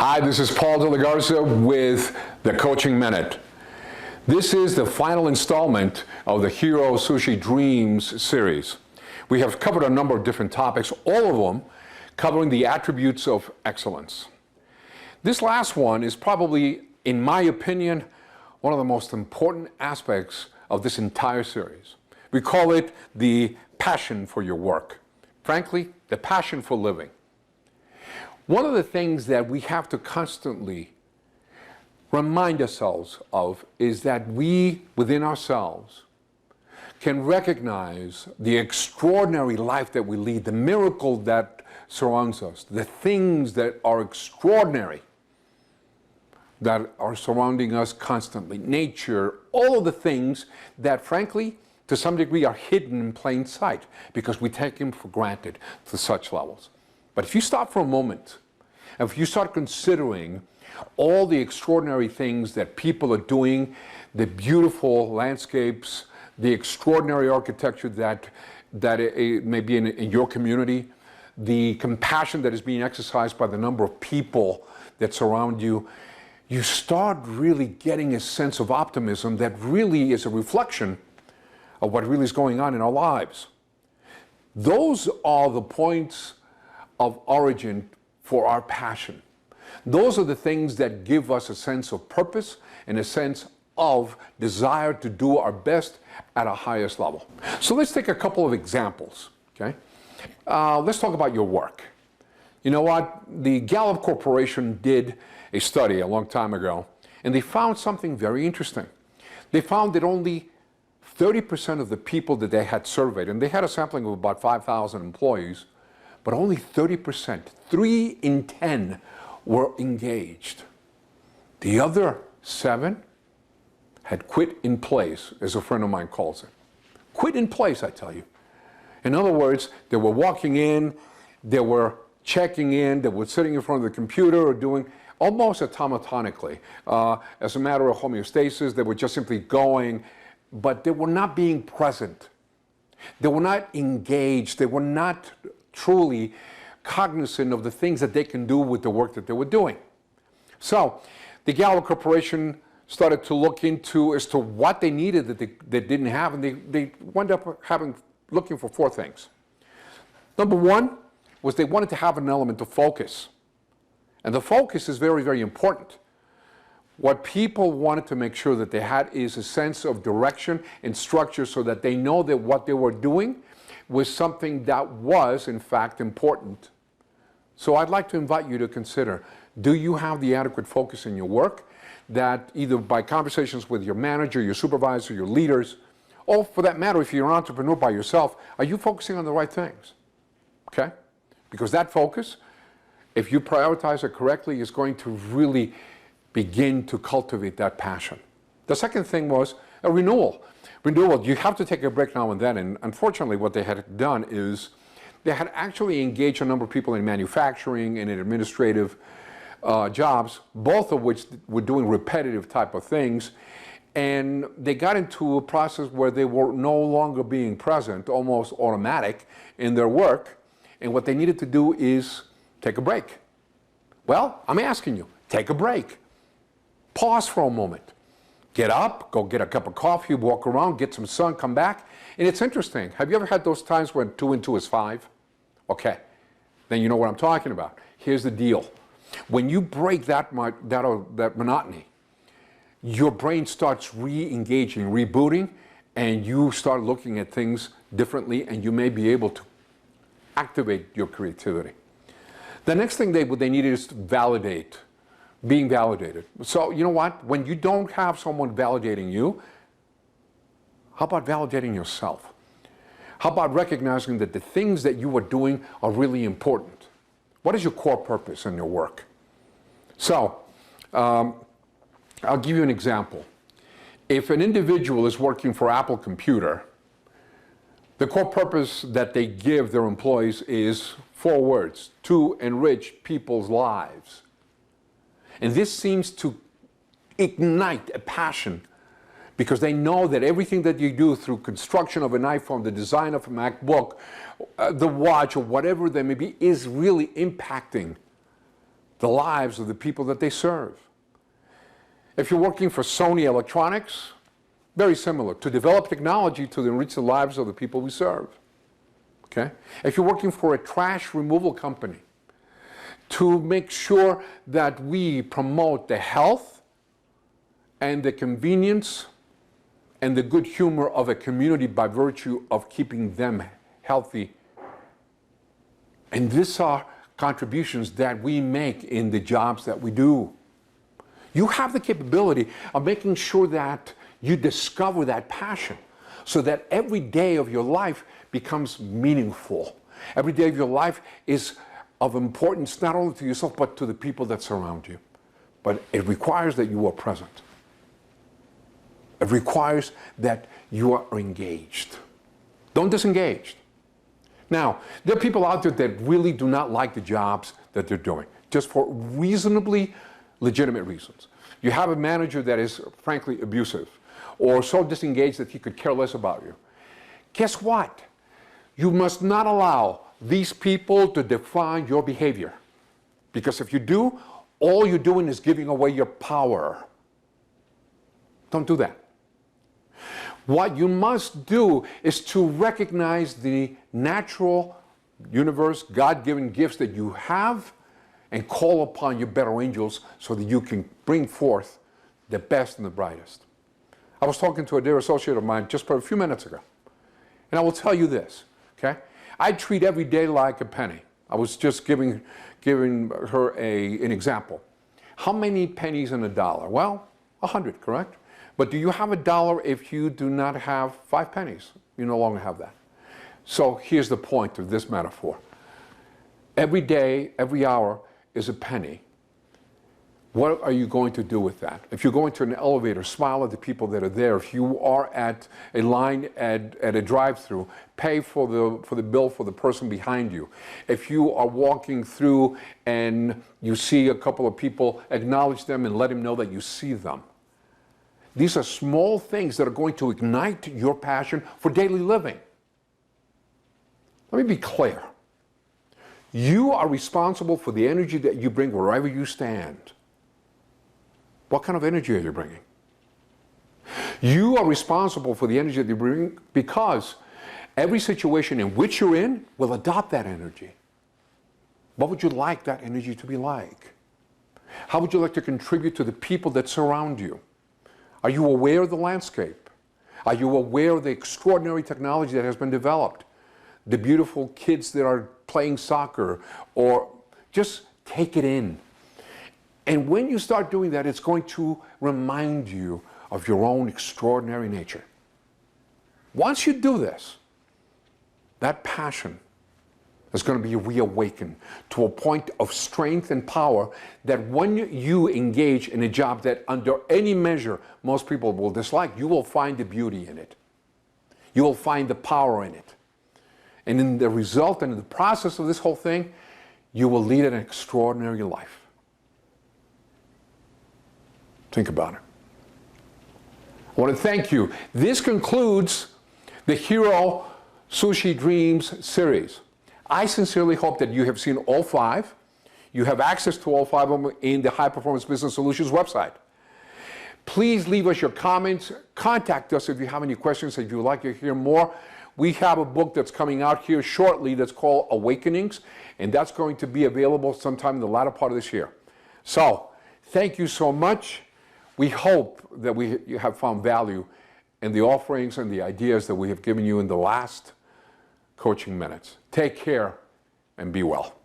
Hi, this is Paul De La Garza with the Coaching Minute. This is the final installment of the Jiro Sushi Dreams series. We have covered a number of different topics, all of them covering the attributes of excellence. This last one is probably, in my opinion, one of the most important aspects of this entire series. We call it the passion for your work. Frankly, the passion for living. One of the things that we have to constantly remind ourselves of is that we, within ourselves, can recognize the extraordinary life that we lead, the miracle that surrounds us, the things that are extraordinary that are surrounding us constantly. Nature, all of the things that, frankly, to some degree are hidden in plain sight because we take them for granted to such levels. But if you stop for a moment, and if you start considering all the extraordinary things that people are doing, the beautiful landscapes, the extraordinary architecture that may be in your community, the compassion that is being exercised by the number of people that surround you, you start really getting a sense of optimism that really is a reflection of what really is going on in our lives. Those are the points of origin for our passion. Those are the things that give us a sense of purpose and a sense of desire to do our best at our highest level. So let's take a couple of examples, okay? Let's talk about your work. You know what? The Gallup Corporation did a study a long time ago, and they found something very interesting. They found that only 30% of the people that they had surveyed, and they had a sampling of about 5,000 employees, but only 30%, 3 in 10, were engaged. The other 7 had quit in place, as a friend of mine calls it. Quit in place, I tell you. In other words, they were walking in, they were checking in, they were sitting in front of the computer or doing almost automatically. As a matter of homeostasis, they were just simply going, but they were not being present. They were not engaged. They were not truly cognizant of the things that they can do with the work that they were doing. So the Gallup Corporation started to look into as to what they needed that they didn't have, and they wound up looking for 4 things. Number 1 was they wanted to have an element of focus. And the focus is very, very important. What people wanted to make sure that they had is a sense of direction and structure so that they know that what they were doing was something that was, in fact, important. So I'd like to invite you to consider, do you have the adequate focus in your work that either by conversations with your manager, your supervisor, your leaders, or for that matter, if you're an entrepreneur by yourself, are you focusing on the right things? Okay? Because that focus, if you prioritize it correctly, is going to really begin to cultivate that passion. The second thing was a renewal. Renewal, you have to take a break now and then, and unfortunately what they had done is they had actually engaged a number of people in manufacturing and in administrative jobs, both of which were doing repetitive type of things, and they got into a process where they were no longer being present, almost automatic in their work, and what they needed to do is take a break. Well, I'm asking you, take a break. Pause for a moment. Get up, go get a cup of coffee, walk around, get some sun, come back. And it's interesting. Have you ever had those times when 2 and 2 is 5? Okay, then you know what I'm talking about. Here's the deal. When you break that monotony, your brain starts re-engaging, rebooting, and you start looking at things differently, and you may be able to activate your creativity. The next thing they needed is to validate. Being validated. So you know what? When you don't have someone validating you, how about validating yourself? How about recognizing that the things that you are doing are really important? What is your core purpose in your work? So I'll give you an example. If an individual is working for Apple Computer, the core purpose that they give their employees is 4 words: to enrich people's lives. And this seems to ignite a passion because they know that everything that you do through construction of an iPhone, the design of a MacBook, the watch, or whatever they may be, is really impacting the lives of the people that they serve. If you're working for Sony Electronics, very similar, to develop technology to enrich the lives of the people we serve. Okay? If you're working for a trash removal company, to make sure that we promote the health and the convenience and the good humor of a community by virtue of keeping them healthy. And these are contributions that we make in the jobs that we do. You have the capability of making sure that you discover that passion so that every day of your life becomes meaningful. Every day of your life is of importance not only to yourself but to the people that surround you. But it requires that you are present. It requires that you are engaged. Don't disengage. Now, there are people out there that really do not like the jobs that they're doing, just for reasonably legitimate reasons. You have a manager that is frankly abusive or so disengaged that he could care less about you. Guess what? You must not allow these people to define your behavior. Because if you do, all you're doing is giving away your power. Don't do that. What you must do is to recognize the natural universe, God-given gifts that you have and call upon your better angels so that you can bring forth the best and the brightest. I was talking to a dear associate of mine just a few minutes ago. And I will tell you this, okay? I treat every day like a penny. I was just giving her an example. How many pennies in a dollar? Well, 100, correct? But do you have a dollar if you do not have 5 pennies? You no longer have that. So here's the point of this metaphor. Every day, every hour is a penny. What are you going to do with that? If you're going to an elevator, smile at the people that are there. If you are at a line at a drive-through, pay for the bill for the person behind you. If you are walking through and you see a couple of people, acknowledge them and let them know that you see them. These are small things that are going to ignite your passion for daily living. Let me be clear. You are responsible for the energy that you bring wherever you stand. What kind of energy are you bringing? You are responsible for the energy that you bring because every situation in which you're in will adopt that energy. What would you like that energy to be like? How would you like to contribute to the people that surround you? Are you aware of the landscape? Are you aware of the extraordinary technology that has been developed? The beautiful kids that are playing soccer, or just take it in. And when you start doing that, it's going to remind you of your own extraordinary nature. Once you do this, that passion is going to be reawakened to a point of strength and power that when you engage in a job that under any measure most people will dislike, you will find the beauty in it. You will find the power in it. And in the result and in the process of this whole thing, you will lead an extraordinary life. Think about it. I want to thank you. This concludes the Jiro Sushi Dreams series. I sincerely hope that you have seen all 5. You have access to all 5 of them in the High Performance Business Solutions website. Please leave us your comments. Contact us if you have any questions, if you would like to hear more. We have a book that's coming out here shortly that's called Awakenings, and that's going to be available sometime in the latter part of this year. So, thank you so much. We hope that you have found value in the offerings and the ideas that we have given you in the last coaching minutes. Take care and be well.